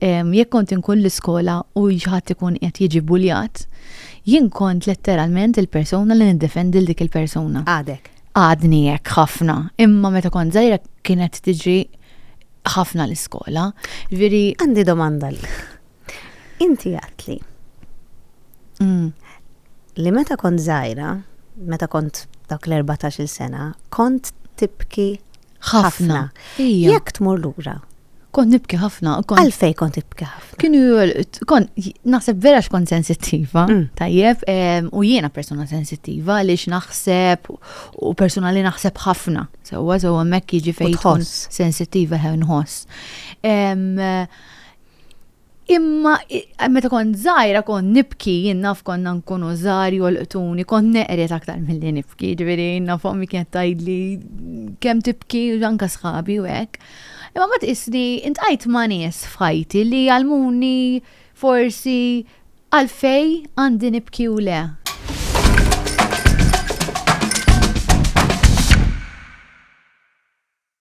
jekk kont inkun l-iskola u ħadd ikun qed jiġi buljat, jien kont letteralment il-persuna li niddefendi dik il-persuna. Għadni hekk ħafna, imma meta kont żgħira kienet tiġi ħafna l-iskola. Għandi domanda li. Inti għatli. Li meta kont żgħira, meta kont dak l-14 sena, kont tibki ħafna. Jekk tmur lura. Kont nibki ħafna. Għalfej kont tibki ħafna? Naħseb vera xkont sensittiva, tajjeb, u jiena persona sensittiva għaliex naħseb u persona li naħseb ħafna. Sewa mekk jiġi fejn tkun sensittiva nħoss. Imma meta kont żgħira kont nibki, jien naf konna nkunu żgħar jolqtuni, kont neqret aktar milli nibki, ġifieri naf ommi kienet tgħidli kemm tibki anke sħabi u hekk. Imma ma tqisni intqajt ma' nies f'ħajti li għalmuni forsi għalfej għandi nibki u le.